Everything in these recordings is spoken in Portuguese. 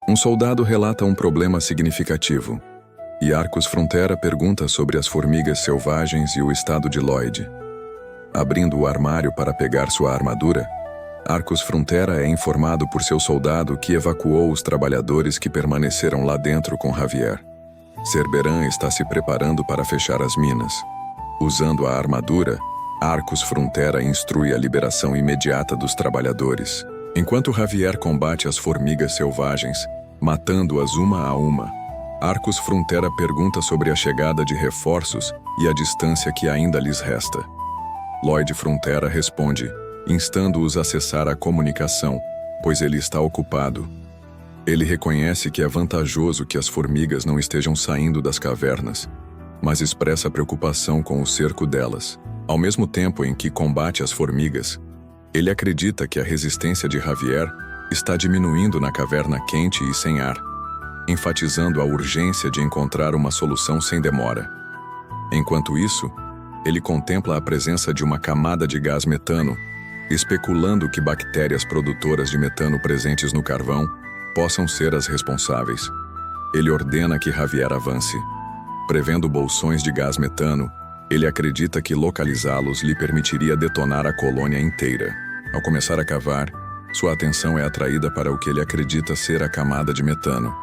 Um soldado relata um problema significativo, e Arcus Frontera pergunta sobre as formigas selvagens e o estado de Lloyd. Abrindo o armário para pegar sua armadura, Arcus Frontera é informado por seu soldado que evacuou os trabalhadores que permaneceram lá dentro com Javier. Cerberan está se preparando para fechar as minas. Usando a armadura, Arcus Frontera instrui a liberação imediata dos trabalhadores, enquanto Javier combate as formigas selvagens, matando-as uma a uma. Arcus Frontera pergunta sobre a chegada de reforços e a distância que ainda lhes resta. Lloyd Frontera responde, instando-os a cessar a comunicação, pois ele está ocupado. Ele reconhece que é vantajoso que as formigas não estejam saindo das cavernas, mas expressa preocupação com o cerco delas. Ao mesmo tempo em que combate as formigas, ele acredita que a resistência de Javier está diminuindo na caverna quente e sem ar, enfatizando a urgência de encontrar uma solução sem demora. Enquanto isso, ele contempla a presença de uma camada de gás metano, especulando que bactérias produtoras de metano presentes no carvão possam ser as responsáveis. Ele ordena que Javier avance. Prevendo bolsões de gás metano, ele acredita que localizá-los lhe permitiria detonar a colônia inteira. Ao começar a cavar, sua atenção é atraída para o que ele acredita ser a camada de metano.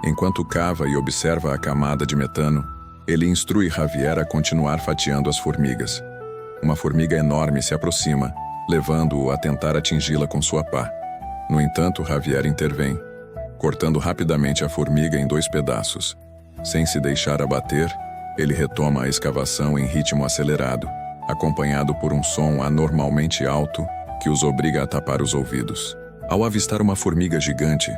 Enquanto cava e observa a camada de metano, ele instrui Javier a continuar fatiando as formigas. Uma formiga enorme se aproxima, levando-o a tentar atingi-la com sua pá. No entanto, Javier intervém, cortando rapidamente a formiga em 2 pedaços. Sem se deixar abater, ele retoma a escavação em ritmo acelerado, acompanhado por um som anormalmente alto que os obriga a tapar os ouvidos. Ao avistar uma formiga gigante,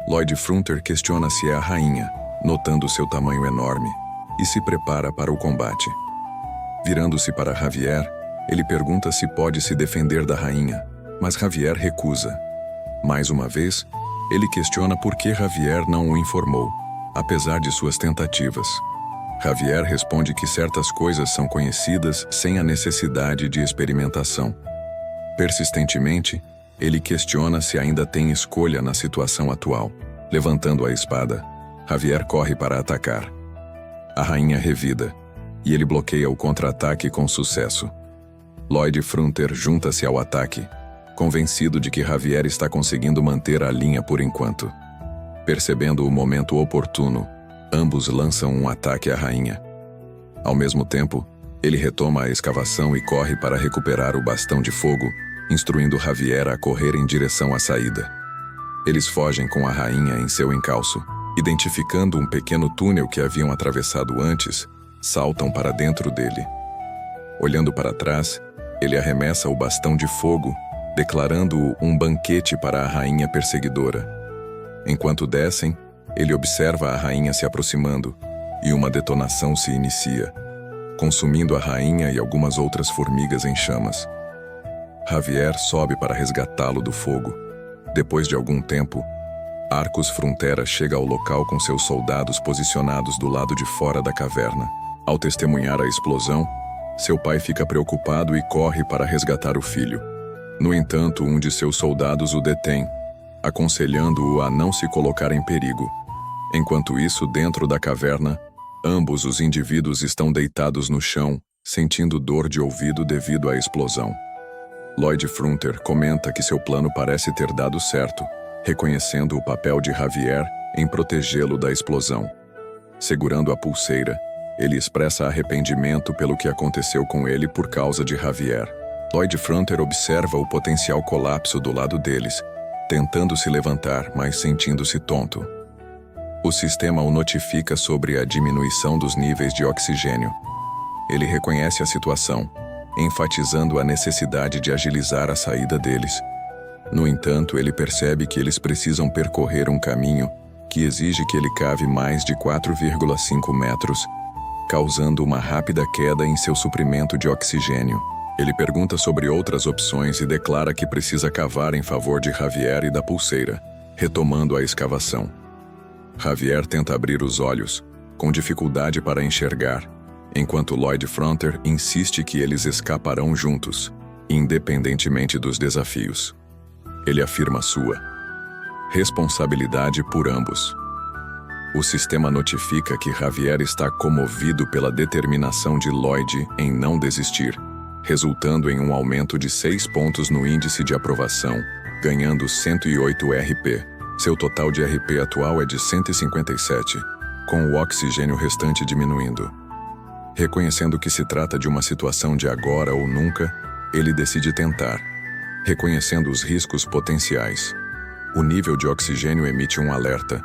Lloyd Frontera questiona se é a rainha, notando seu tamanho enorme, e se prepara para o combate. Virando-se para Javier, ele pergunta se pode se defender da rainha, mas Javier recusa. Mais uma vez, ele questiona por que Javier não o informou, apesar de suas tentativas. Javier responde que certas coisas são conhecidas sem a necessidade de experimentação. Persistentemente, ele questiona se ainda tem escolha na situação atual. Levantando a espada, Javier corre para atacar. A rainha revida, e ele bloqueia o contra-ataque com sucesso. Lloyd Frontera junta-se ao ataque, convencido de que Javier está conseguindo manter a linha por enquanto. Percebendo o momento oportuno, ambos lançam um ataque à rainha. Ao mesmo tempo, ele retoma a escavação e corre para recuperar o bastão de fogo, instruindo Javier a correr em direção à saída. Eles fogem com a rainha em seu encalço, identificando um pequeno túnel que haviam atravessado antes, saltam para dentro dele. Olhando para trás, ele arremessa o bastão de fogo, declarando-o um banquete para a rainha perseguidora. Enquanto descem, ele observa a rainha se aproximando, e uma detonação se inicia, consumindo a rainha e algumas outras formigas em chamas. Javier sobe para resgatá-lo do fogo. Depois de algum tempo, Arcus Frontera chega ao local com seus soldados posicionados do lado de fora da caverna. Ao testemunhar a explosão, seu pai fica preocupado e corre para resgatar o filho. No entanto, um de seus soldados o detém, aconselhando-o a não se colocar em perigo. Enquanto isso, dentro da caverna, ambos os indivíduos estão deitados no chão, sentindo dor de ouvido devido à explosão. Lloyd Frontera comenta que seu plano parece ter dado certo, reconhecendo o papel de Javier em protegê-lo da explosão. Segurando a pulseira, ele expressa arrependimento pelo que aconteceu com ele por causa de Javier. Lloyd Frontera observa o potencial colapso do lado deles, tentando se levantar, mas sentindo-se tonto. O sistema o notifica sobre a diminuição dos níveis de oxigênio. Ele reconhece a situação, enfatizando a necessidade de agilizar a saída deles. No entanto, ele percebe que eles precisam percorrer um caminho que exige que ele cave mais de 4,5 metros, causando uma rápida queda em seu suprimento de oxigênio. Ele pergunta sobre outras opções e declara que precisa cavar em favor de Javier e da pulseira, retomando a escavação. Javier tenta abrir os olhos, com dificuldade para enxergar, enquanto Lloyd Frontera insiste que eles escaparão juntos, independentemente dos desafios. Ele afirma sua Responsabilidade por ambos. O sistema notifica que Javier está comovido pela determinação de Lloyd em não desistir, resultando em um aumento de 6 pontos no índice de aprovação, ganhando 108 RP. Seu total de RP atual é de 157, com o oxigênio restante diminuindo. Reconhecendo que se trata de uma situação de agora ou nunca, ele decide tentar, reconhecendo os riscos potenciais. O nível de oxigênio emite um alerta,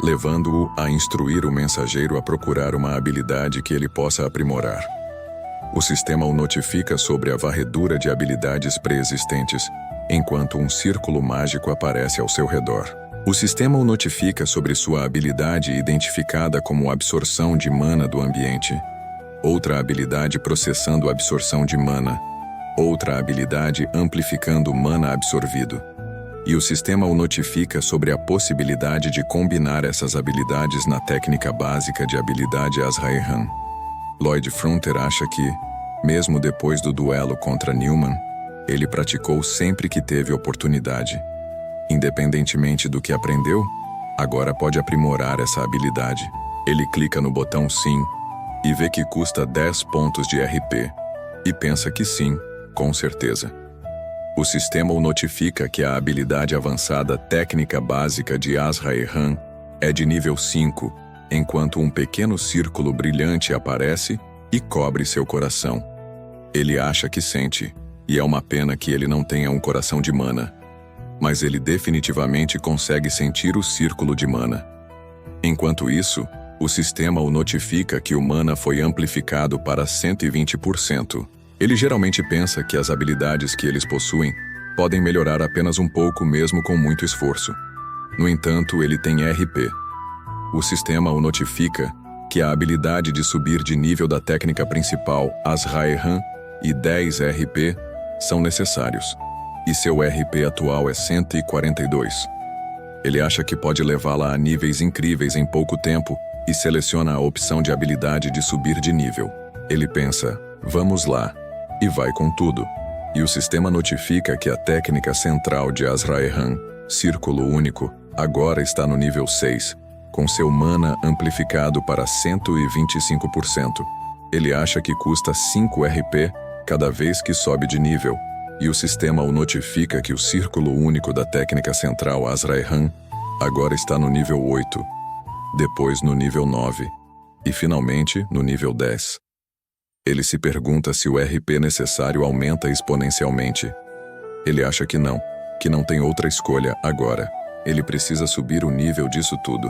levando-o a instruir o mensageiro a procurar uma habilidade que ele possa aprimorar. O sistema o notifica sobre a varredura de habilidades pré-existentes, enquanto um círculo mágico aparece ao seu redor. O sistema o notifica sobre sua habilidade identificada como absorção de mana do ambiente, outra habilidade processando absorção de mana, outra habilidade amplificando mana absorvido. E o sistema o notifica sobre a possibilidade de combinar essas habilidades na técnica básica de habilidade Azrael. Lloyd Fronter acha que, mesmo depois do duelo contra Newman, ele praticou sempre que teve oportunidade. Independentemente do que aprendeu, agora pode aprimorar essa habilidade. Ele clica no botão Sim e vê que custa 10 pontos de RP, e pensa que sim, com certeza. O sistema o notifica que a habilidade avançada técnica básica de Azrael é de nível 5, enquanto um pequeno círculo brilhante aparece e cobre seu coração. Ele acha que sente, e é uma pena que ele não tenha um coração de mana. Mas ele definitivamente consegue sentir o círculo de mana. Enquanto isso, o sistema o notifica que o mana foi amplificado para 120%. Ele geralmente pensa que as habilidades que eles possuem podem melhorar apenas um pouco mesmo com muito esforço. No entanto, ele tem RP. O sistema o notifica que a habilidade de subir de nível da técnica principal Azrael e 10 RP são necessários, e seu RP atual é 142. Ele acha que pode levá-la a níveis incríveis em pouco tempo e seleciona a opção de habilidade de subir de nível. Ele pensa, vamos lá, e vai com tudo. E o sistema notifica que a técnica central de Azrael, Círculo Único, agora está no nível 6, com seu mana amplificado para 125%. Ele acha que custa 5 RP cada vez que sobe de nível, e o sistema o notifica que o Círculo Único da técnica central Azrael agora está no nível 8, depois no nível 9, e finalmente no nível 10. Ele se pergunta se o RP necessário aumenta exponencialmente. Ele acha que não tem outra escolha agora. Ele precisa subir o nível disso tudo.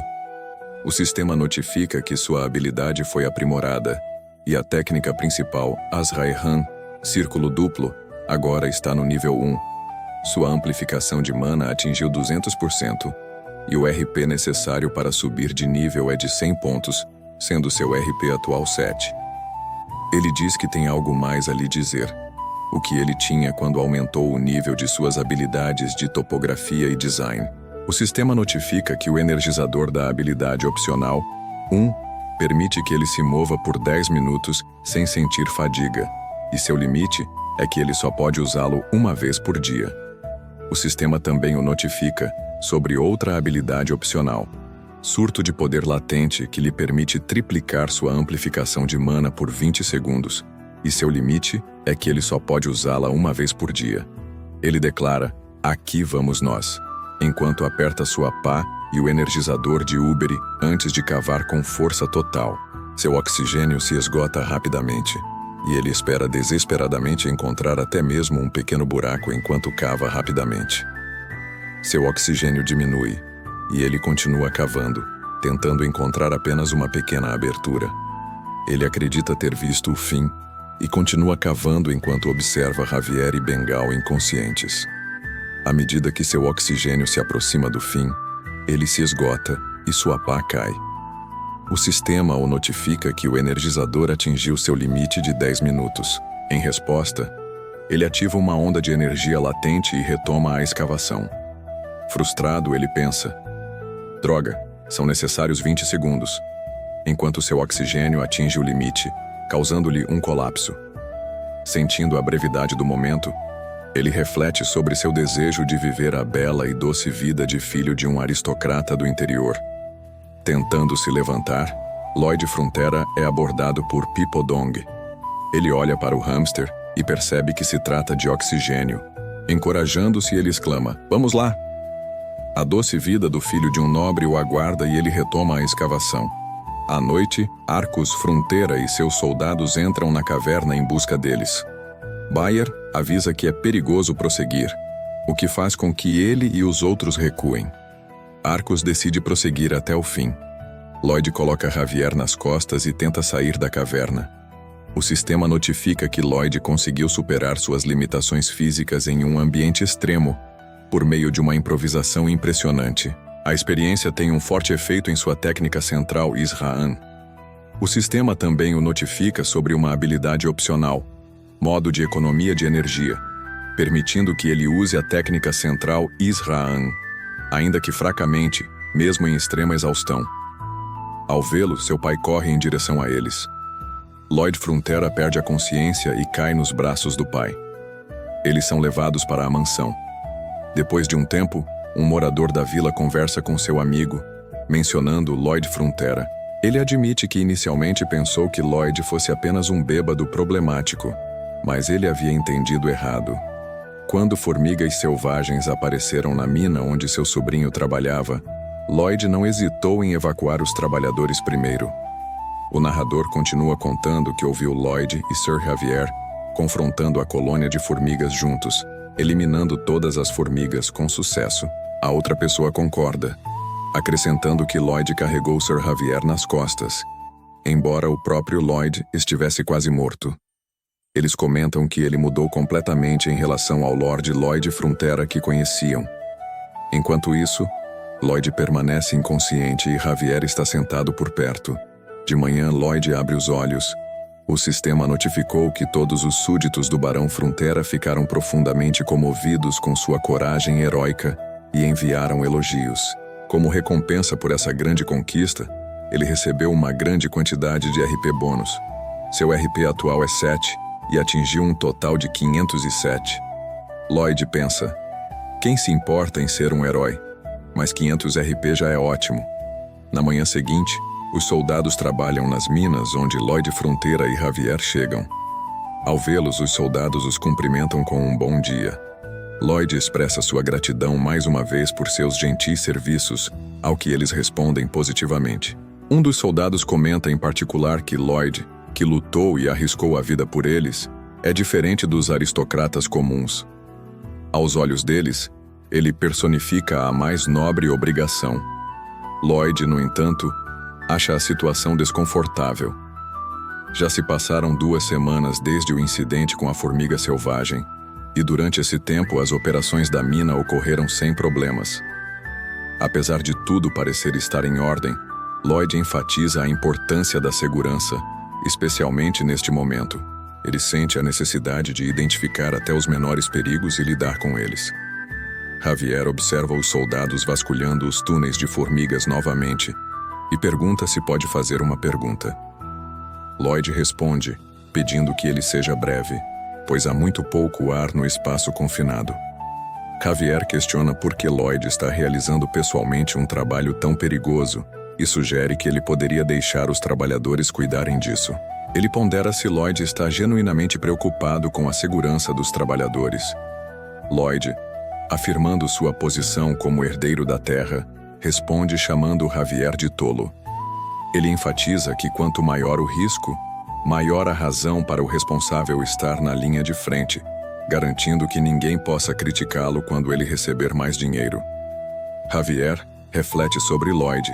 O sistema notifica que sua habilidade foi aprimorada, e a técnica principal, Azrael, Círculo Duplo, agora está no nível 1. Sua amplificação de mana atingiu 200%, e o RP necessário para subir de nível é de 100 pontos, sendo seu RP atual 7. Ele diz que tem algo mais a lhe dizer, o que ele tinha quando aumentou o nível de suas habilidades de topografia e design. O sistema notifica que o energizador da habilidade opcional 1 permite que ele se mova por 10 minutos sem sentir fadiga, e seu limite é que ele só pode usá-lo uma vez por dia. O sistema também o notifica sobre outra habilidade opcional, Surto de Poder Latente, que lhe permite triplicar sua amplificação de mana por 20 segundos, e seu limite é que ele só pode usá-la uma vez por dia. Ele declara, aqui vamos nós, enquanto aperta sua pá e o energizador de Uberi antes de cavar com força total. Seu oxigênio se esgota rapidamente, e ele espera desesperadamente encontrar até mesmo um pequeno buraco enquanto cava rapidamente. Seu oxigênio diminui, e ele continua cavando, tentando encontrar apenas uma pequena abertura. Ele acredita ter visto o fim, e continua cavando enquanto observa Javier e Bengal inconscientes. À medida que seu oxigênio se aproxima do fim, ele se esgota e sua pá cai. O sistema o notifica que o energizador atingiu seu limite de 10 minutos. Em resposta, ele ativa uma onda de energia latente e retoma a escavação. Frustrado, ele pensa, droga, são necessários 20 segundos, enquanto seu oxigênio atinge o limite, causando-lhe um colapso. Sentindo a brevidade do momento, Ele reflete sobre seu desejo de viver a bela e doce vida de filho de um aristocrata do interior. Tentando se levantar, Lloyd Frontera é abordado por Pipo Dong. Ele olha para o hamster e percebe que se trata de oxigênio. Encorajando-se, ele exclama: "Vamos lá!" A doce vida do filho de um nobre o aguarda e ele retoma a escavação. À noite, Arcus Frontera e seus soldados entram na caverna em busca deles. Bayer avisa que é perigoso prosseguir, o que faz com que ele e os outros recuem. Arcus decide prosseguir até o fim. Lloyd coloca Javier nas costas e tenta sair da caverna. O sistema notifica que Lloyd conseguiu superar suas limitações físicas em um ambiente extremo, por meio de uma improvisação impressionante. A experiência tem um forte efeito em sua técnica central Israan. O sistema também o notifica sobre uma habilidade opcional, modo de economia de energia, permitindo que ele use a técnica central Israan, ainda que fracamente, mesmo em extrema exaustão. Ao vê-lo, seu pai corre em direção a eles. Lloyd Frontera perde a consciência e cai nos braços do pai. Eles são levados para a mansão. Depois de um tempo, um morador da vila conversa com seu amigo, mencionando Lloyd Frontera. Ele admite que inicialmente pensou que Lloyd fosse apenas um bêbado problemático, mas ele havia entendido errado. Quando formigas selvagens apareceram na mina onde seu sobrinho trabalhava, Lloyd não hesitou em evacuar os trabalhadores primeiro. O narrador continua contando que ouviu Lloyd e Sir Javier confrontando a colônia de formigas juntos, eliminando todas as formigas com sucesso. A outra pessoa concorda, acrescentando que Lloyd carregou Sir Javier nas costas, embora o próprio Lloyd estivesse quase morto. Eles comentam que ele mudou completamente em relação ao Lord Lloyd Frontera que conheciam. Enquanto isso, Lloyd permanece inconsciente e Javier está sentado por perto. De manhã, Lloyd abre os olhos. O sistema notificou que todos os súditos do Barão Frontera ficaram profundamente comovidos com sua coragem heróica e enviaram elogios. Como recompensa por essa grande conquista, ele recebeu uma grande quantidade de RP bônus. Seu RP atual é 7 e atingiu um total de 507. Lloyd pensa: quem se importa em ser um herói? Mas 500 RP já é ótimo. Na manhã seguinte, os soldados trabalham nas minas onde Lloyd Frontera e Javier chegam. Ao vê-los, os soldados os cumprimentam com um bom dia. Lloyd expressa sua gratidão mais uma vez por seus gentis serviços, ao que eles respondem positivamente. Um dos soldados comenta em particular que Lloyd, que lutou e arriscou a vida por eles, é diferente dos aristocratas comuns. Aos olhos deles, ele personifica a mais nobre obrigação. Lloyd, no entanto, acha a situação desconfortável. Já se passaram 2 semanas desde o incidente com a formiga selvagem, e durante esse tempo as operações da mina ocorreram sem problemas. Apesar de tudo parecer estar em ordem, Lloyd enfatiza a importância da segurança, especialmente neste momento. Ele sente a necessidade de identificar até os menores perigos e lidar com eles. Javier observa os soldados vasculhando os túneis de formigas novamente e pergunta se pode fazer uma pergunta. Lloyd responde, pedindo que ele seja breve, pois há muito pouco ar no espaço confinado. Javier questiona por que Lloyd está realizando pessoalmente um trabalho tão perigoso e sugere que ele poderia deixar os trabalhadores cuidarem disso. Ele pondera se Lloyd está genuinamente preocupado com a segurança dos trabalhadores. Lloyd, afirmando sua posição como herdeiro da terra, responde chamando Javier de tolo. Ele enfatiza que quanto maior o risco, maior a razão para o responsável estar na linha de frente, garantindo que ninguém possa criticá-lo quando ele receber mais dinheiro. Javier reflete sobre Lloyd,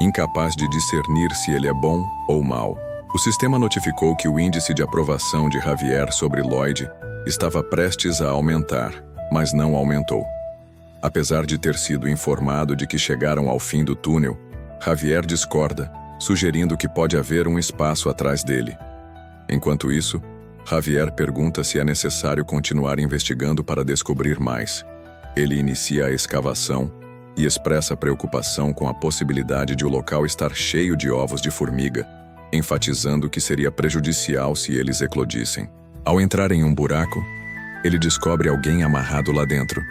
incapaz de discernir se ele é bom ou mau. O sistema notificou que o índice de aprovação de Javier sobre Lloyd estava prestes a aumentar, mas não aumentou. Apesar de ter sido informado de que chegaram ao fim do túnel, Javier discorda, sugerindo que pode haver um espaço atrás dele. Enquanto isso, Javier pergunta se é necessário continuar investigando para descobrir mais. Ele inicia a escavação e expressa preocupação com a possibilidade de o local estar cheio de ovos de formiga, enfatizando que seria prejudicial se eles eclodissem. Ao entrar em um buraco, ele descobre alguém amarrado lá dentro.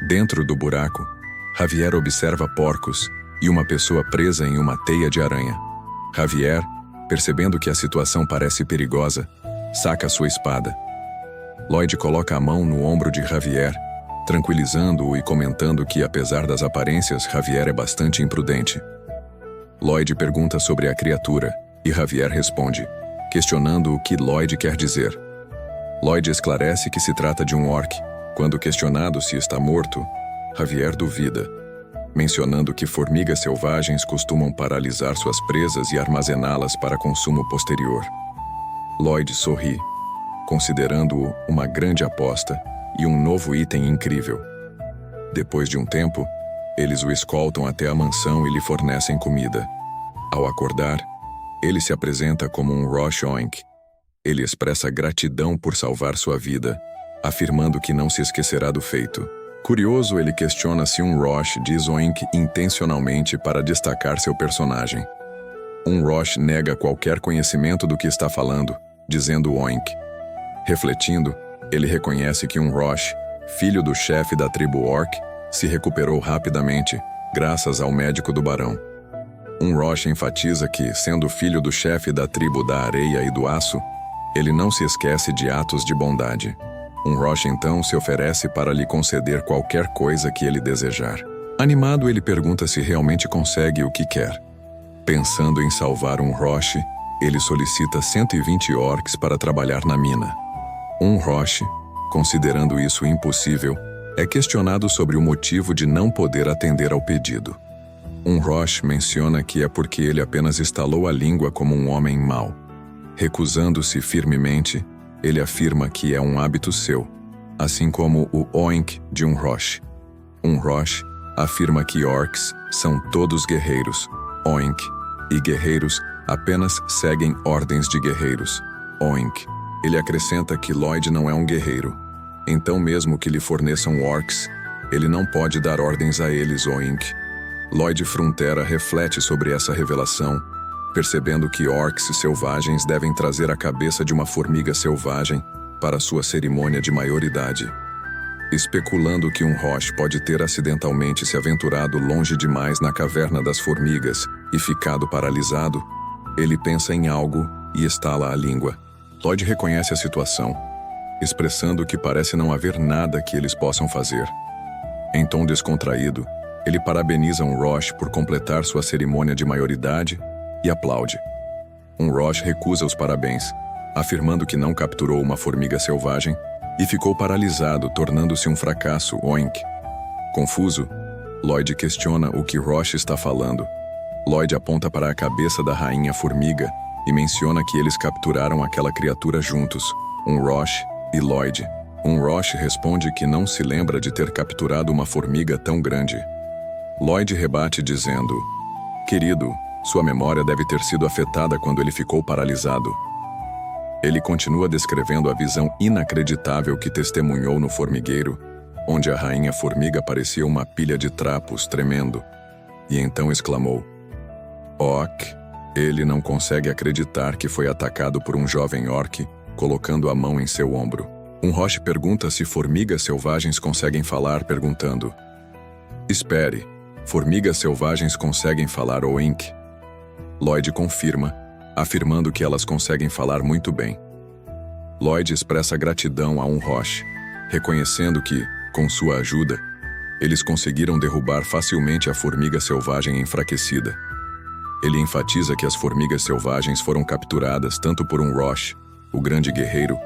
Dentro do buraco, Javier observa porcos e uma pessoa presa em uma teia de aranha. Javier, percebendo que a situação parece perigosa, saca sua espada. Lloyd coloca a mão no ombro de Javier, tranquilizando-o e comentando que, apesar das aparências, Javier é bastante imprudente. Lloyd pergunta sobre a criatura e Javier responde, questionando o que Lloyd quer dizer. Lloyd esclarece que se trata de um orc. Quando questionado se está morto, Javier duvida, mencionando que formigas selvagens costumam paralisar suas presas e armazená-las para consumo posterior. Lloyd sorri, considerando-o uma grande aposta e um novo item incrível. Depois de um tempo, eles o escoltam até a mansão e lhe fornecem comida. Ao acordar, ele se apresenta como um Rosh Oink. Ele expressa gratidão por salvar sua vida, afirmando que não se esquecerá do feito. Curioso, ele questiona se um Rosh diz Oink intencionalmente para destacar seu personagem. Um Rosh nega qualquer conhecimento do que está falando, dizendo Oink. Refletindo, ele reconhece que um Rosh, filho do chefe da tribo Orc, se recuperou rapidamente, graças ao médico do barão. Um Rosh enfatiza que, sendo filho do chefe da tribo da areia e do aço, ele não se esquece de atos de bondade. Um Rosh então se oferece para lhe conceder qualquer coisa que ele desejar. Animado, ele pergunta se realmente consegue o que quer. Pensando em salvar um Rosh, ele solicita 120 orcs para trabalhar na mina. Um Rosh, considerando isso impossível, é questionado sobre o motivo de não poder atender ao pedido. Um Rosh menciona que é porque ele apenas estalou a língua como um homem mau. Recusando-se firmemente, ele afirma que é um hábito seu, assim como o Oink de um Rosh. Um Rosh afirma que orcs são todos guerreiros, Oink, e guerreiros apenas seguem ordens de guerreiros, Oink. Ele acrescenta que Lloyd não é um guerreiro, então mesmo que lhe forneçam orcs, ele não pode dar ordens a eles, Oink. Lloyd Frontera reflete sobre essa revelação, percebendo que orcs selvagens devem trazer a cabeça de uma formiga selvagem para sua cerimônia de maioridade. Especulando que um Rosh pode ter acidentalmente se aventurado longe demais na caverna das formigas e ficado paralisado, ele pensa em algo e estala a língua. Lloyd reconhece a situação, expressando que parece não haver nada que eles possam fazer. Em tom descontraído, ele parabeniza um Rosh por completar sua cerimônia de maioridade e aplaude. Um Rosh recusa os parabéns, afirmando que não capturou uma formiga selvagem e ficou paralisado, tornando-se um fracasso, Oink. Confuso, Lloyd questiona o que Rosh está falando. Lloyd aponta para a cabeça da rainha formiga e menciona que eles capturaram aquela criatura juntos, um Rosh e Lloyd. Um Rosh responde que não se lembra de ter capturado uma formiga tão grande. Lloyd rebate dizendo, querido, sua memória deve ter sido afetada quando ele ficou paralisado. Ele continua descrevendo a visão inacreditável que testemunhou no formigueiro, onde a rainha formiga parecia uma pilha de trapos tremendo, e então exclamou, Ok! Ele não consegue acreditar que foi atacado por um jovem orc, colocando a mão em seu ombro. Um Rosh pergunta se formigas selvagens conseguem falar, perguntando, espere, formigas selvagens conseguem falar Oink? Lloyd confirma, afirmando que elas conseguem falar muito bem. Lloyd expressa gratidão a um Rosh, reconhecendo que, com sua ajuda, eles conseguiram derrubar facilmente a formiga selvagem enfraquecida. Ele enfatiza que as formigas selvagens foram capturadas tanto por um Rosh, o grande guerreiro,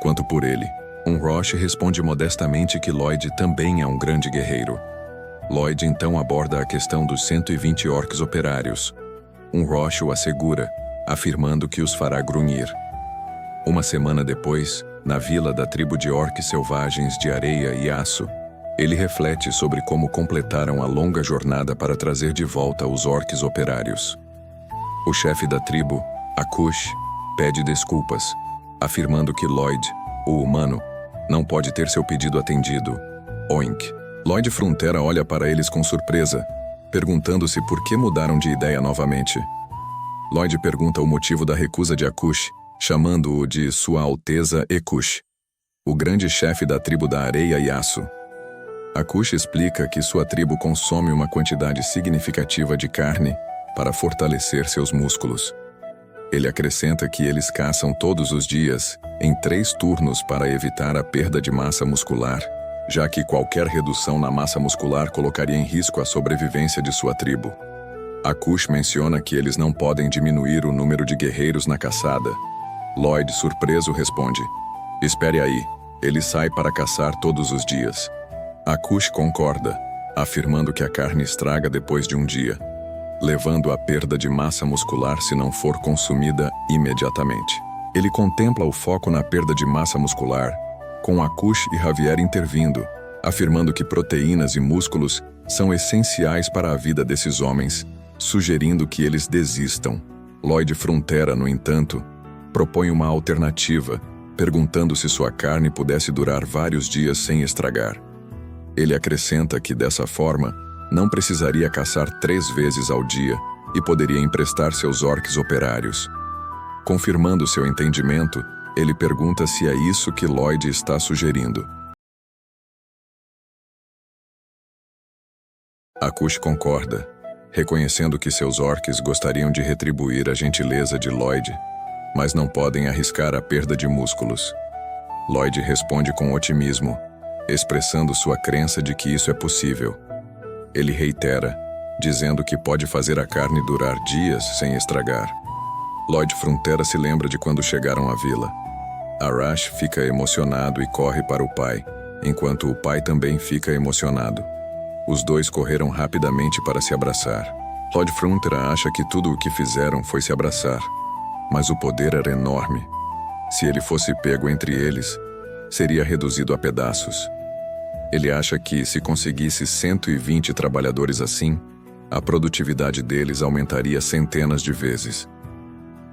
quanto por ele. Um Rosh responde modestamente que Lloyd também é um grande guerreiro. Lloyd então aborda a questão dos 120 orcs operários. Um Rosh o assegura, afirmando que os fará grunhir. Uma semana depois, na vila da tribo de orcs selvagens de areia e aço, ele reflete sobre como completaram a longa jornada para trazer de volta os orcs operários. O chefe da tribo, Akush, pede desculpas, afirmando que Lloyd, o humano, não pode ter seu pedido atendido. Oink. Lloyd Frontera olha para eles com surpresa, perguntando-se por que mudaram de ideia novamente. Lloyd pergunta o motivo da recusa de Akush, chamando-o de Sua Alteza Ekush. o grande chefe da tribo da areia Yasu. Akush explica que sua tribo consome uma quantidade significativa de carne para fortalecer seus músculos. Ele acrescenta que eles caçam todos os dias, em 3 turnos para evitar a perda de massa muscular, já que qualquer redução na massa muscular colocaria em risco a sobrevivência de sua tribo. Akush menciona que eles não podem diminuir o número de guerreiros na caçada. Lloyd, surpreso, responde: "Espere aí, ele sai para caçar todos os dias." Akush concorda, afirmando que a carne estraga depois de um dia, levando à perda de massa muscular se não for consumida imediatamente. Ele contempla o foco na perda de massa muscular, com Akush e Javier intervindo, afirmando que proteínas e músculos são essenciais para a vida desses homens, sugerindo que eles desistam. Lloyd Frontera, no entanto, propõe uma alternativa, perguntando se sua carne pudesse durar vários dias sem estragar. Ele acrescenta que, dessa forma, não precisaria caçar 3 vezes ao dia e poderia emprestar seus orcs operários. Confirmando seu entendimento, ele pergunta se é isso que Lloyd está sugerindo. Akush concorda, reconhecendo que seus orcs gostariam de retribuir a gentileza de Lloyd, mas não podem arriscar a perda de músculos. Lloyd responde com otimismo, expressando sua crença de que isso é possível. Ele reitera, dizendo que pode fazer a carne durar dias sem estragar. Lloyd Frontera se lembra de quando chegaram à vila. Arash fica emocionado e corre para o pai, enquanto o pai também fica emocionado. Os dois correram rapidamente para se abraçar. Lloyd Frontera acha que tudo o que fizeram foi se abraçar, mas o poder era enorme. Se ele fosse pego entre eles, seria reduzido a pedaços. Ele acha que, se conseguisse 120 trabalhadores assim, a produtividade deles aumentaria centenas de vezes.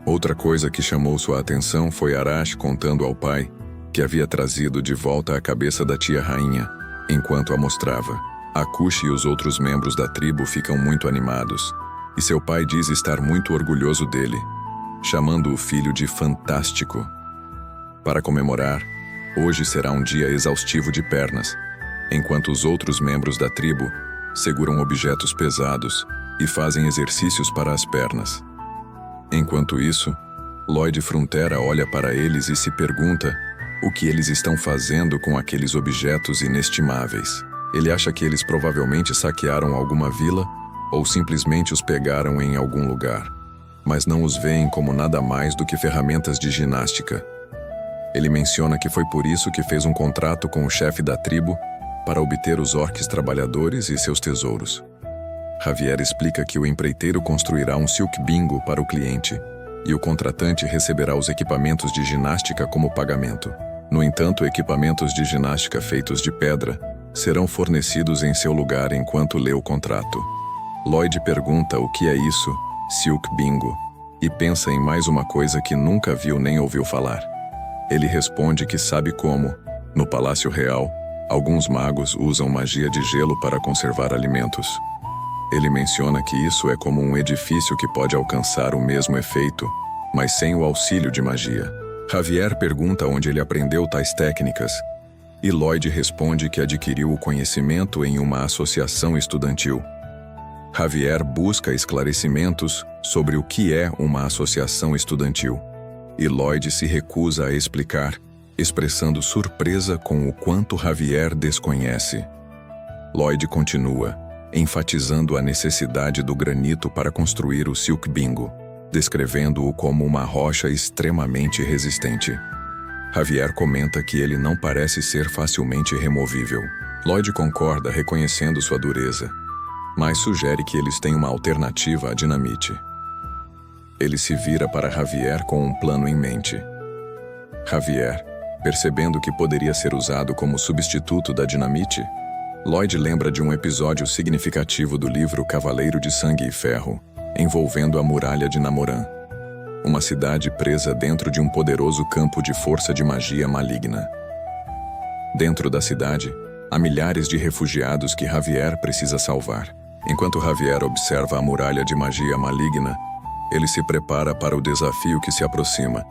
Outra coisa que chamou sua atenção foi Arash contando ao pai que havia trazido de volta a cabeça da tia rainha, enquanto a mostrava. Akush e os outros membros da tribo ficam muito animados, e seu pai diz estar muito orgulhoso dele, chamando o filho de fantástico. Para comemorar, hoje será um dia exaustivo de pernas, enquanto os outros membros da tribo seguram objetos pesados e fazem exercícios para as pernas. Enquanto isso, Lloyd Frontera olha para eles e se pergunta o que eles estão fazendo com aqueles objetos inestimáveis. Ele acha que eles provavelmente saquearam alguma vila ou simplesmente os pegaram em algum lugar, mas não os veem como nada mais do que ferramentas de ginástica. Ele menciona que foi por isso que fez um contrato com o chefe da tribo para obter os orcs trabalhadores e seus tesouros. Javier explica que o empreiteiro construirá um silk bingo para o cliente e o contratante receberá os equipamentos de ginástica como pagamento. No entanto, equipamentos de ginástica feitos de pedra serão fornecidos em seu lugar enquanto lê o contrato. Lloyd pergunta o que é isso, silk bingo, e pensa em mais uma coisa que nunca viu nem ouviu falar. Ele responde que sabe como, no Palácio Real, alguns magos usam magia de gelo para conservar alimentos. Ele menciona que isso é como um edifício que pode alcançar o mesmo efeito, mas sem o auxílio de magia. Javier pergunta onde ele aprendeu tais técnicas, e Lloyd responde que adquiriu o conhecimento em uma associação estudantil. Javier busca esclarecimentos sobre o que é uma associação estudantil, e Lloyd se recusa a explicar, expressando surpresa com o quanto Javier desconhece. Lloyd continua, enfatizando a necessidade do granito para construir o silk bingo, descrevendo-o como uma rocha extremamente resistente. Javier comenta que ele não parece ser facilmente removível. Lloyd concorda, reconhecendo sua dureza, mas sugere que eles têm uma alternativa à dinamite. Ele se vira para Javier com um plano em mente. Javier, percebendo que poderia ser usado como substituto da dinamite, Lloyd lembra de um episódio significativo do livro Cavaleiro de Sangue e Ferro, envolvendo a Muralha de Namoran, uma cidade presa dentro de um poderoso campo de força de magia maligna. Dentro da cidade, há milhares de refugiados que Javier precisa salvar. Enquanto Javier observa a muralha de magia maligna, ele se prepara para o desafio que se aproxima.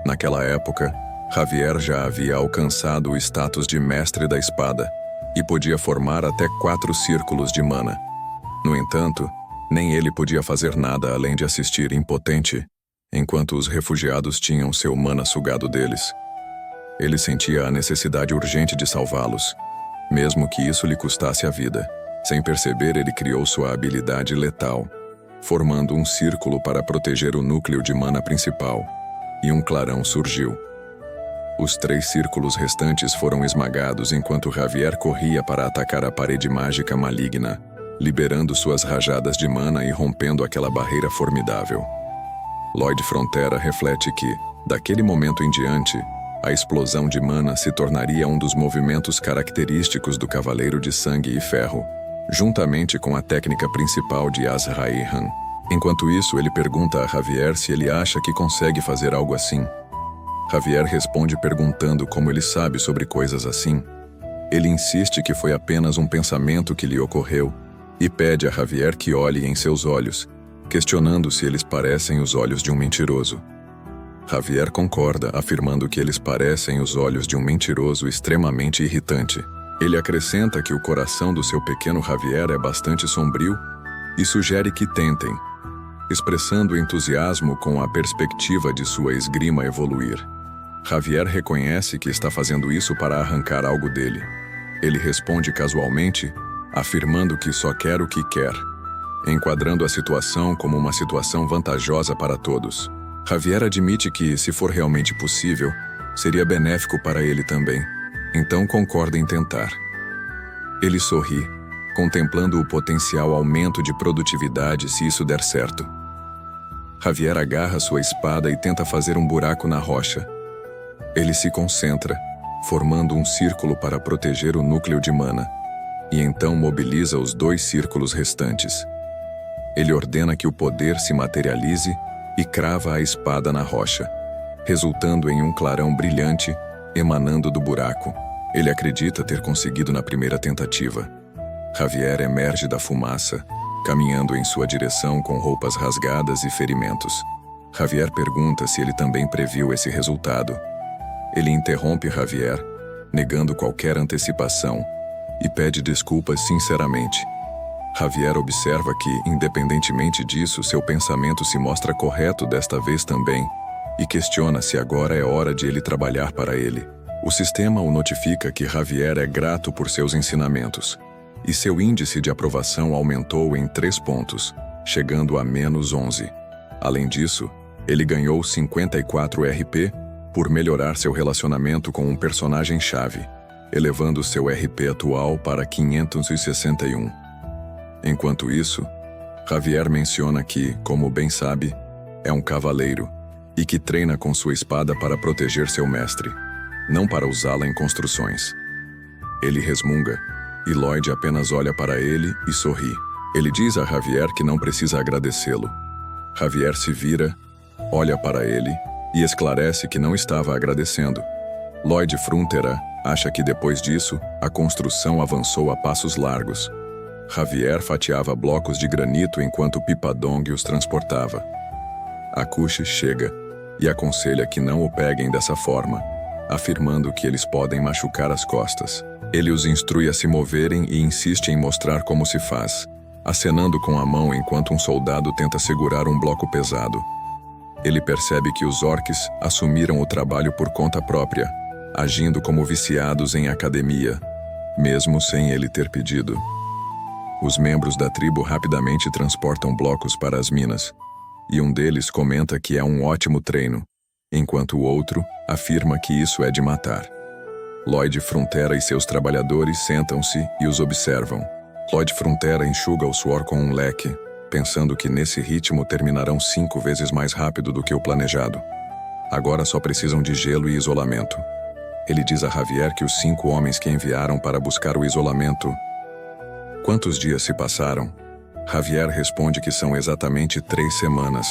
Naquela época, Javier já havia alcançado o status de mestre da espada e podia formar até 4 círculos de mana. No entanto, nem ele podia fazer nada além de assistir impotente, enquanto os refugiados tinham seu mana sugado deles. Ele sentia a necessidade urgente de salvá-los, mesmo que isso lhe custasse a vida. Sem perceber, ele criou sua habilidade letal, formando um círculo para proteger o núcleo de mana principal, e um clarão surgiu. Os 3 círculos restantes foram esmagados enquanto Javier corria para atacar a parede mágica maligna, liberando suas rajadas de mana e rompendo aquela barreira formidável. Lloyd Frontera reflete que, daquele momento em diante, a explosão de mana se tornaria um dos movimentos característicos do Cavaleiro de Sangue e Ferro, juntamente com a técnica principal de Azrael. Enquanto isso, ele pergunta a Javier se ele acha que consegue fazer algo assim. Javier responde perguntando como ele sabe sobre coisas assim. Ele insiste que foi apenas um pensamento que lhe ocorreu e pede a Javier que olhe em seus olhos, questionando se eles parecem os olhos de um mentiroso. Javier concorda, afirmando que eles parecem os olhos de um mentiroso extremamente irritante. Ele acrescenta que o coração do seu pequeno Javier é bastante sombrio e sugere que tentem, expressando entusiasmo com a perspectiva de sua esgrima evoluir. Javier reconhece que está fazendo isso para arrancar algo dele. Ele responde casualmente, afirmando que só quer o que quer, enquadrando a situação como uma situação vantajosa para todos. Javier admite que, se for realmente possível, seria benéfico para ele também, então concorda em tentar. Ele sorri, contemplando o potencial aumento de produtividade se isso der certo. Javier agarra sua espada e tenta fazer um buraco na rocha. Ele se concentra, formando um círculo para proteger o núcleo de mana, e então mobiliza os 2 círculos restantes. Ele ordena que o poder se materialize e crava a espada na rocha, resultando em um clarão brilhante emanando do buraco. Ele acredita ter conseguido na primeira tentativa. Javier emerge da fumaça, caminhando em sua direção com roupas rasgadas e ferimentos. Javier pergunta se ele também previu esse resultado. Ele interrompe Javier, negando qualquer antecipação, e pede desculpas sinceramente. Javier observa que, independentemente disso, seu pensamento se mostra correto desta vez também, e questiona se agora é hora de ele trabalhar para ele. O sistema o notifica que Javier é grato por seus ensinamentos, e seu índice de aprovação aumentou em 3 pontos, chegando a -11. Além disso, ele ganhou 54 RP por melhorar seu relacionamento com um personagem-chave, elevando seu RP atual para 561. Enquanto isso, Javier menciona que, como bem sabe, é um cavaleiro e que treina com sua espada para proteger seu mestre, não para usá-la em construções. Ele resmunga, e Lloyd apenas olha para ele e sorri. Ele diz a Javier que não precisa agradecê-lo. Javier se vira, olha para ele e esclarece que não estava agradecendo. Lloyd Frontera acha que depois disso, a construção avançou a passos largos. Javier fatiava blocos de granito enquanto Pipadong os transportava. Akushi chega e aconselha que não o peguem dessa forma, afirmando que eles podem machucar as costas. Ele os instrui a se moverem e insiste em mostrar como se faz, acenando com a mão enquanto um soldado tenta segurar um bloco pesado. Ele percebe que os orques assumiram o trabalho por conta própria, agindo como viciados em academia, mesmo sem ele ter pedido. Os membros da tribo rapidamente transportam blocos para as minas, e um deles comenta que é um ótimo treino, enquanto o outro afirma que isso é de matar. Lloyd Frontera e seus trabalhadores sentam-se e os observam. Lloyd Frontera enxuga o suor com um leque, pensando que nesse ritmo terminarão 5 vezes mais rápido do que o planejado. Agora só precisam de gelo e isolamento. Ele diz a Javier que os 5 homens que enviaram para buscar o isolamento... Quantos dias se passaram? Javier responde que são exatamente 3 semanas.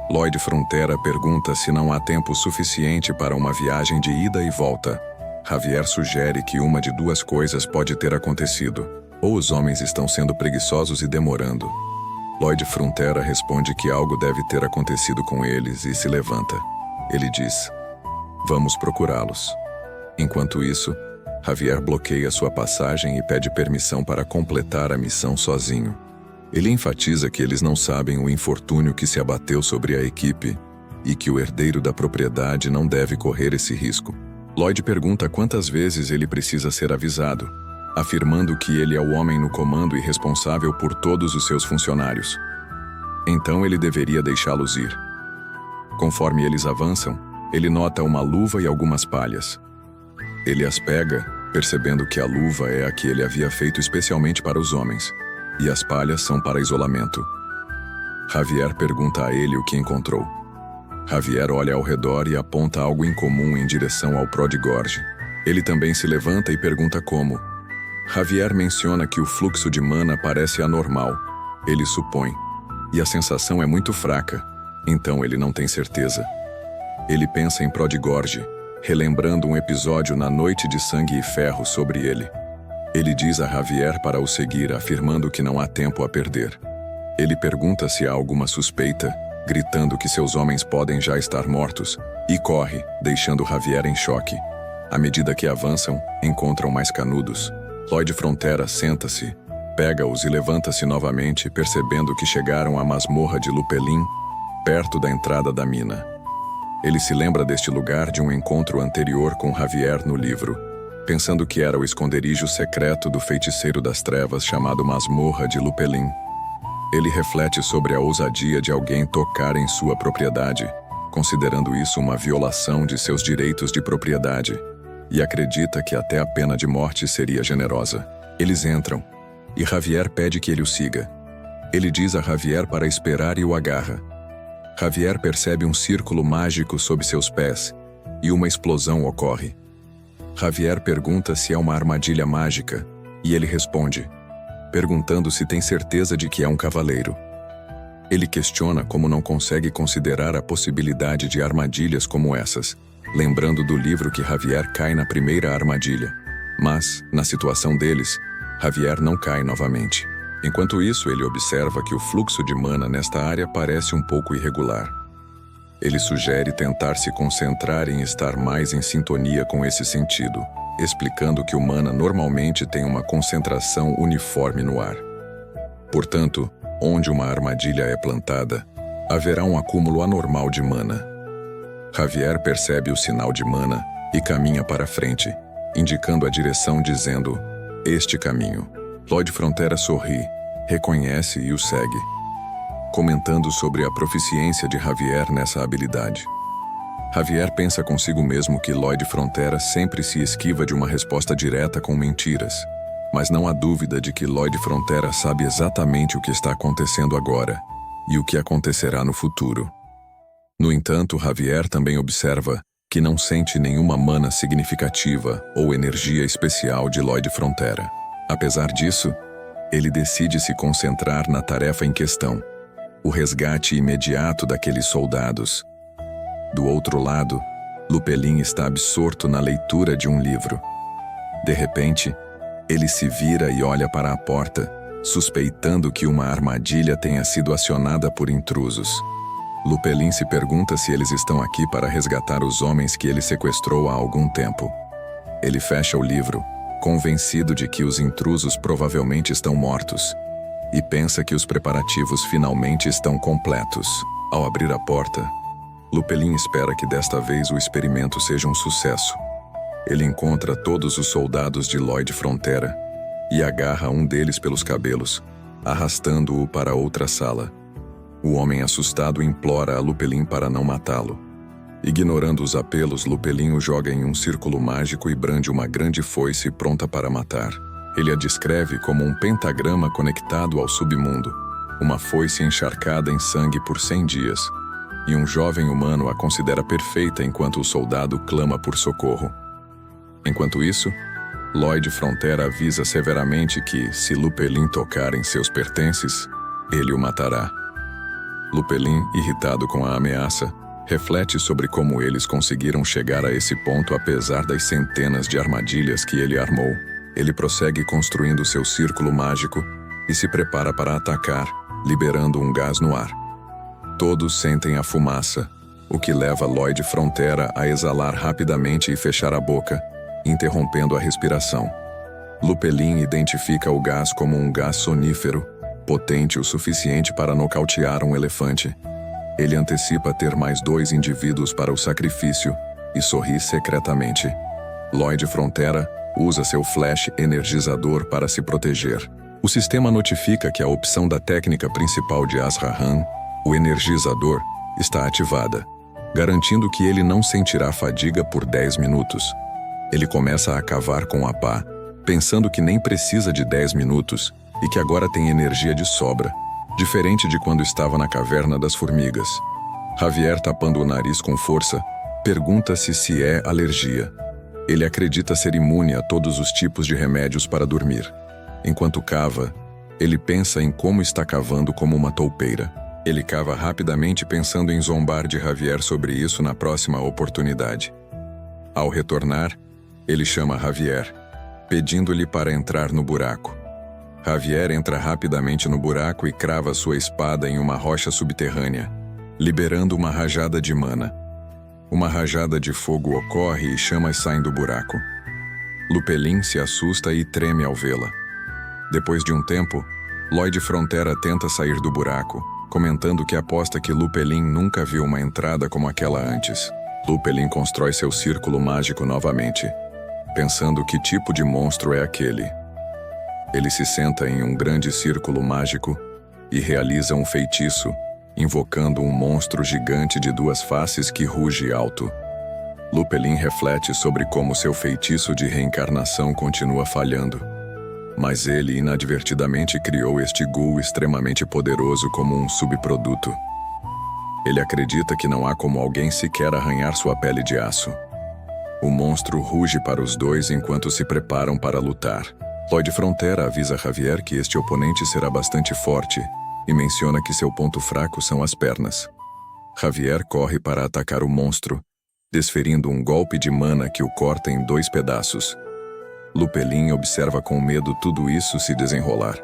Lloyd Frontera pergunta se não há tempo suficiente para uma viagem de ida e volta. Javier sugere que uma de 2 coisas pode ter acontecido. Ou os homens estão sendo preguiçosos e demorando. Lloyd Frontera responde que algo deve ter acontecido com eles e se levanta. Ele diz: Vamos procurá-los. Enquanto isso, Javier bloqueia sua passagem e pede permissão para completar a missão sozinho. Ele enfatiza que eles não sabem o infortúnio que se abateu sobre a equipe e que o herdeiro da propriedade não deve correr esse risco. Lloyd pergunta quantas vezes ele precisa ser avisado, afirmando que ele é o homem no comando e responsável por todos os seus funcionários. Então ele deveria deixá-los ir. Conforme eles avançam, ele nota uma luva e algumas palhas. Ele as pega, percebendo que a luva é a que ele havia feito especialmente para os homens, e as palhas são para isolamento. Javier pergunta a ele o que encontrou. Javier olha ao redor e aponta algo incomum em direção ao Prodigorge. Ele também se levanta e pergunta como. Javier menciona que o fluxo de mana parece anormal. Ele supõe. E a sensação é muito fraca, então ele não tem certeza. Ele pensa em Prodigorge, relembrando um episódio na Noite de Sangue e Ferro sobre ele. Ele diz a Javier para o seguir, afirmando que não há tempo a perder. Ele pergunta se há alguma suspeita, gritando que seus homens podem já estar mortos, e corre, deixando Javier em choque. À medida que avançam, encontram mais canudos. Lloyd Frontera senta-se, pega-os e levanta-se novamente, percebendo que chegaram à masmorra de Lupelin, perto da entrada da mina. Ele se lembra deste lugar de um encontro anterior com Javier no livro, pensando que era o esconderijo secreto do feiticeiro das trevas chamado Masmorra de Lupelin. Ele reflete sobre a ousadia de alguém tocar em sua propriedade, considerando isso uma violação de seus direitos de propriedade, e acredita que até a pena de morte seria generosa. Eles entram, e Javier pede que ele o siga. Ele diz a Javier para esperar e o agarra. Javier percebe um círculo mágico sob seus pés, e uma explosão ocorre. Javier pergunta se é uma armadilha mágica, e ele responde, perguntando se tem certeza de que é um cavaleiro. Ele questiona como não consegue considerar a possibilidade de armadilhas como essas, lembrando do livro que Javier cai na primeira armadilha. Mas, na situação deles, Javier não cai novamente. Enquanto isso, ele observa que o fluxo de mana nesta área parece um pouco irregular. Ele sugere tentar se concentrar em estar mais em sintonia com esse sentido, explicando que o mana normalmente tem uma concentração uniforme no ar. Portanto, onde uma armadilha é plantada, haverá um acúmulo anormal de mana. Javier percebe o sinal de mana e caminha para frente, indicando a direção dizendo, este caminho. Lloyd Frontera sorri, reconhece e o segue, comentando sobre a proficiência de Javier nessa habilidade. Javier pensa consigo mesmo que Lloyd Frontera sempre se esquiva de uma resposta direta com mentiras, mas não há dúvida de que Lloyd Frontera sabe exatamente o que está acontecendo agora e o que acontecerá no futuro. No entanto, Javier também observa que não sente nenhuma mana significativa ou energia especial de Lloyd Frontera. Apesar disso, ele decide se concentrar na tarefa em questão, o resgate imediato daqueles soldados. Do outro lado, Lupelin está absorto na leitura de um livro. De repente, ele se vira e olha para a porta, suspeitando que uma armadilha tenha sido acionada por intrusos. Lupelin se pergunta se eles estão aqui para resgatar os homens que ele sequestrou há algum tempo. Ele fecha o livro, convencido de que os intrusos provavelmente estão mortos, e pensa que os preparativos finalmente estão completos. Ao abrir a porta, Lupelin espera que desta vez o experimento seja um sucesso. Ele encontra todos os soldados de Lloyd Frontera e agarra um deles pelos cabelos, arrastando-o para outra sala. O homem assustado implora a Lupelin para não matá-lo. Ignorando os apelos, Lupelin o joga em um círculo mágico e brande uma grande foice pronta para matar. Ele a descreve como um pentagrama conectado ao submundo, uma foice encharcada em sangue por 100 dias, e um jovem humano a considera perfeita enquanto o soldado clama por socorro. Enquanto isso, Lloyd Frontera avisa severamente que, se Lupelin tocar em seus pertences, ele o matará. Lupelin, irritado com a ameaça, reflete sobre como eles conseguiram chegar a esse ponto apesar das centenas de armadilhas que ele armou. Ele prossegue construindo seu círculo mágico e se prepara para atacar, liberando um gás no ar. Todos sentem a fumaça, o que leva Lloyd Frontera a exalar rapidamente e fechar a boca, interrompendo a respiração. Lupelin identifica o gás como um gás sonífero, potente o suficiente para nocautear um elefante. Ele antecipa ter mais 2 indivíduos para o sacrifício e sorri secretamente. Lloyd Frontera usa seu flash energizador para se proteger. O sistema notifica que a opção da técnica principal de Azrahan, o energizador, está ativada, garantindo que ele não sentirá fadiga por 10 minutos. Ele começa a cavar com a pá, pensando que nem precisa de 10 minutos e que agora tem energia de sobra, diferente de quando estava na caverna das formigas. Javier, tapando o nariz com força, pergunta-se se é alergia. Ele acredita ser imune a todos os tipos de remédios para dormir. Enquanto cava, ele pensa em como está cavando como uma toupeira. Ele cava rapidamente pensando em zombar de Javier sobre isso na próxima oportunidade. Ao retornar, ele chama Javier, pedindo-lhe para entrar no buraco. Javier entra rapidamente no buraco e crava sua espada em uma rocha subterrânea, liberando uma rajada de mana. Uma rajada de fogo ocorre e chamas saem do buraco. Lupelin se assusta e treme ao vê-la. Depois de um tempo, Lloyd Frontera tenta sair do buraco, comentando que aposta que Lupelin nunca viu uma entrada como aquela antes. Lupelin constrói seu círculo mágico novamente, pensando que tipo de monstro é aquele. Ele se senta em um grande círculo mágico e realiza um feitiço, invocando um monstro gigante de 2 faces que ruge alto. Lupelin reflete sobre como seu feitiço de reencarnação continua falhando. Mas ele inadvertidamente criou este ghoul extremamente poderoso como um subproduto. Ele acredita que não há como alguém sequer arranhar sua pele de aço. O monstro ruge para os dois enquanto se preparam para lutar. Lloyd Frontera avisa Javier que este oponente será bastante forte e menciona que seu ponto fraco são as pernas. Javier corre para atacar o monstro, desferindo um golpe de mana que o corta em 2 pedaços. Lupelin observa com medo tudo isso se desenrolar.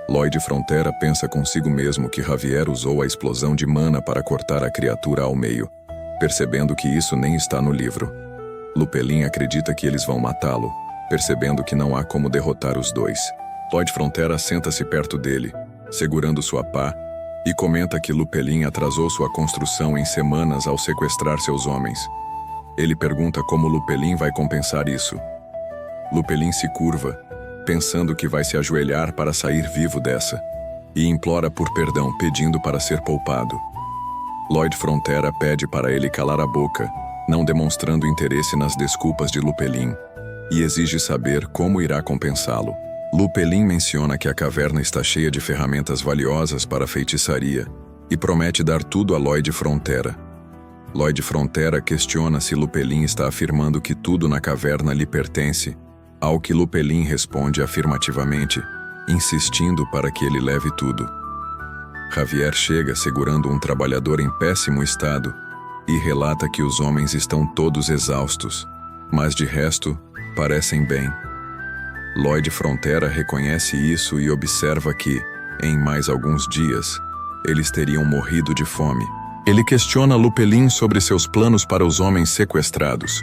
Lloyd Frontera pensa consigo mesmo que Javier usou a explosão de mana para cortar a criatura ao meio, percebendo que isso nem está no livro. Lupelin acredita que eles vão matá-lo, percebendo que não há como derrotar os dois. Lloyd Frontera senta-se perto dele, segurando sua pá, e comenta que Lupelin atrasou sua construção em semanas ao sequestrar seus homens. Ele pergunta como Lupelin vai compensar isso. Lupelin se curva, pensando que vai se ajoelhar para sair vivo dessa, e implora por perdão, pedindo para ser poupado. Lloyd Frontera pede para ele calar a boca, não demonstrando interesse nas desculpas de Lupelin, e exige saber como irá compensá-lo. Lupelin menciona que a caverna está cheia de ferramentas valiosas para feitiçaria e promete dar tudo a Lloyd Frontera. Lloyd Frontera questiona se Lupelin está afirmando que tudo na caverna lhe pertence, ao que Lupelin responde afirmativamente, insistindo para que ele leve tudo. Javier chega segurando um trabalhador em péssimo estado e relata que os homens estão todos exaustos, mas de resto, parecem bem. Lloyd Frontera reconhece isso e observa que, em mais alguns dias, eles teriam morrido de fome. Ele questiona Lupelin sobre seus planos para os homens sequestrados.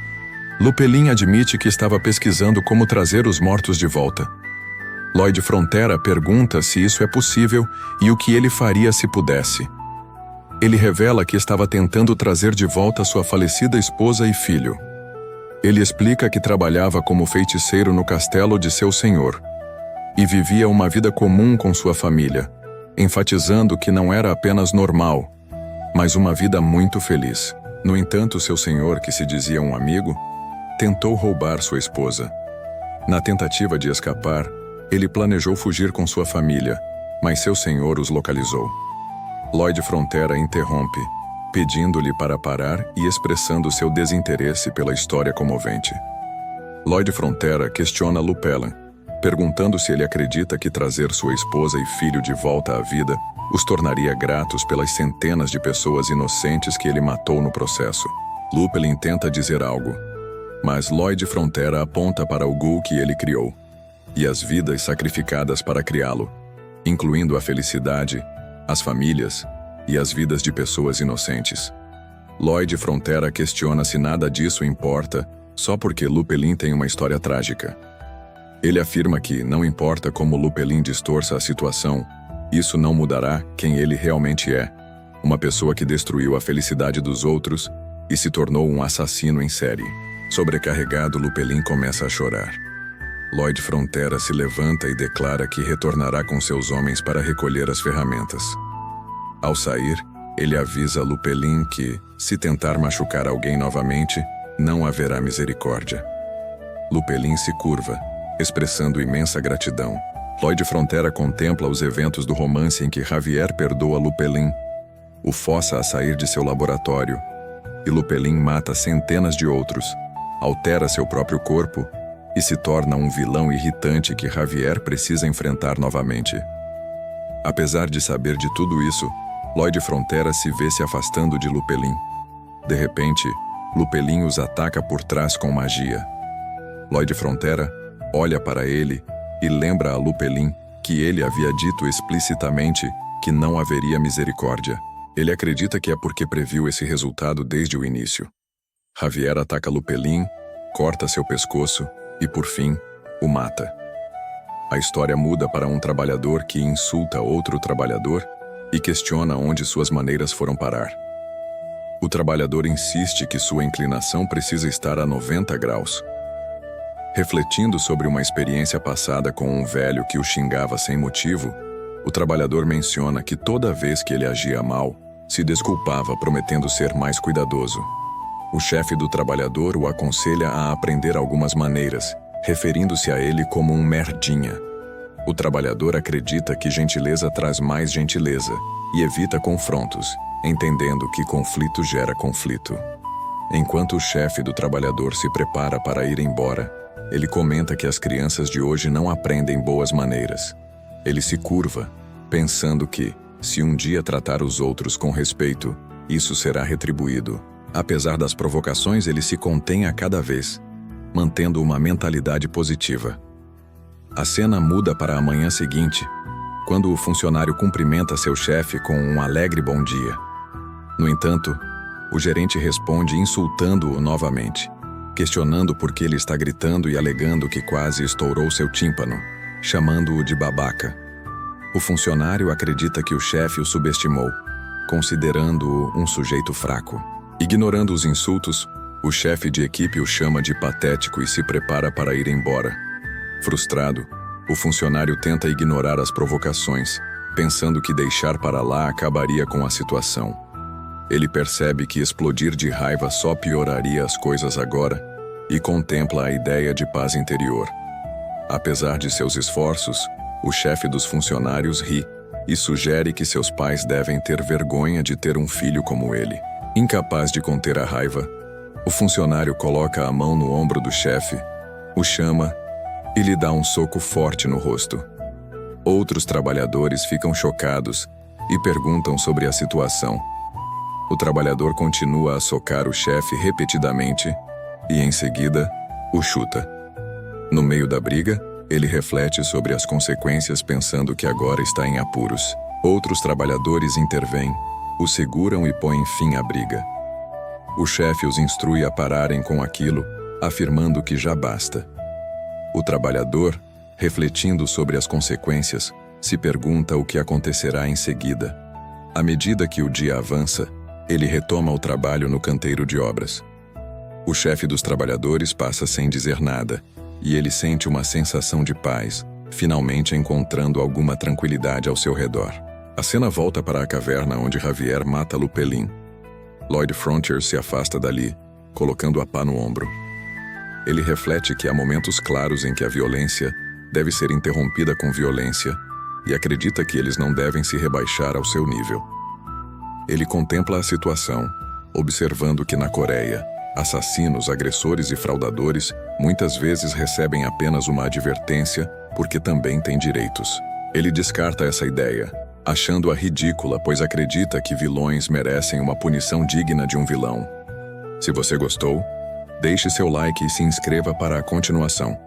Lupelin admite que estava pesquisando como trazer os mortos de volta. Lloyd Frontera pergunta se isso é possível e o que ele faria se pudesse. Ele revela que estava tentando trazer de volta sua falecida esposa e filho. Ele explica que trabalhava como feiticeiro no castelo de seu senhor e vivia uma vida comum com sua família, enfatizando que não era apenas normal, mas uma vida muito feliz. No entanto, seu senhor, que se dizia um amigo, tentou roubar sua esposa. Na tentativa de escapar, ele planejou fugir com sua família, mas seu senhor os localizou. Lloyd Frontera interrompe, pedindo-lhe para parar e expressando seu desinteresse pela história comovente. Lloyd Frontera questiona Lupelin, perguntando se ele acredita que trazer sua esposa e filho de volta à vida os tornaria gratos pelas centenas de pessoas inocentes que ele matou no processo. Lupelin tenta dizer algo, mas Lloyd Frontera aponta para o ghoul que ele criou, e as vidas sacrificadas para criá-lo, incluindo a felicidade, as famílias e as vidas de pessoas inocentes. Lloyd Frontera questiona se nada disso importa, só porque Lupelin tem uma história trágica. Ele afirma que, não importa como Lupelin distorça a situação, isso não mudará quem ele realmente é, uma pessoa que destruiu a felicidade dos outros e se tornou um assassino em série. Sobrecarregado, Lupelin começa a chorar. Lloyd Frontera se levanta e declara que retornará com seus homens para recolher as ferramentas. Ao sair, ele avisa Lupelin que, se tentar machucar alguém novamente, não haverá misericórdia. Lupelin se curva, expressando imensa gratidão. Lloyd Frontera contempla os eventos do romance em que Javier perdoa Lupelin, o força a sair de seu laboratório, e Lupelin mata centenas de outros, altera seu próprio corpo e se torna um vilão irritante que Javier precisa enfrentar novamente. Apesar de saber de tudo isso, Lloyd Frontera se vê se afastando de Lupelin. De repente, Lupelin os ataca por trás com magia. Lloyd Frontera olha para ele e lembra a Lupelin que ele havia dito explicitamente que não haveria misericórdia. Ele acredita que é porque previu esse resultado desde o início. Javier ataca Lupelin, corta seu pescoço e, por fim, o mata. A história muda para um trabalhador que insulta outro trabalhador e questiona onde suas maneiras foram parar. O trabalhador insiste que sua inclinação precisa estar a 90 graus. Refletindo sobre uma experiência passada com um velho que o xingava sem motivo, o trabalhador menciona que toda vez que ele agia mal, se desculpava prometendo ser mais cuidadoso. O chefe do trabalhador o aconselha a aprender algumas maneiras, referindo-se a ele como um merdinha. O trabalhador acredita que gentileza traz mais gentileza e evita confrontos, entendendo que conflito gera conflito. Enquanto o chefe do trabalhador se prepara para ir embora, ele comenta que as crianças de hoje não aprendem boas maneiras. Ele se curva, pensando que, se um dia tratar os outros com respeito, isso será retribuído. Apesar das provocações, ele se contém a cada vez, mantendo uma mentalidade positiva. A cena muda para a manhã seguinte, quando o funcionário cumprimenta seu chefe com um alegre bom dia. No entanto, o gerente responde insultando-o novamente, questionando por que ele está gritando e alegando que quase estourou seu tímpano, chamando-o de babaca. O funcionário acredita que o chefe o subestimou, considerando-o um sujeito fraco. Ignorando os insultos, o chefe de equipe o chama de patético e se prepara para ir embora. Frustrado, o funcionário tenta ignorar as provocações, pensando que deixar para lá acabaria com a situação. Ele percebe que explodir de raiva só pioraria as coisas agora e contempla a ideia de paz interior. Apesar de seus esforços, o chefe dos funcionários ri e sugere que seus pais devem ter vergonha de ter um filho como ele. Incapaz de conter a raiva, o funcionário coloca a mão no ombro do chefe, o chama e lhe dá um soco forte no rosto. Outros trabalhadores ficam chocados e perguntam sobre a situação. O trabalhador continua a socar o chefe repetidamente e, em seguida, o chuta. No meio da briga, ele reflete sobre as consequências pensando que agora está em apuros. Outros trabalhadores intervêm, o seguram e põem fim à briga. O chefe os instrui a pararem com aquilo, afirmando que já basta. O trabalhador, refletindo sobre as consequências, se pergunta o que acontecerá em seguida. À medida que o dia avança, ele retoma o trabalho no canteiro de obras. O chefe dos trabalhadores passa sem dizer nada, e ele sente uma sensação de paz, finalmente encontrando alguma tranquilidade ao seu redor. A cena volta para a caverna onde Javier mata Lupelin. Lloyd Frontera se afasta dali, colocando a pá no ombro. Ele reflete que há momentos claros em que a violência deve ser interrompida com violência e acredita que eles não devem se rebaixar ao seu nível. Ele contempla a situação, observando que na Coreia, assassinos, agressores e fraudadores muitas vezes recebem apenas uma advertência porque também têm direitos. Ele descarta essa ideia, achando-a ridícula, pois acredita que vilões merecem uma punição digna de um vilão. Se você gostou, deixe seu like e se inscreva para a continuação.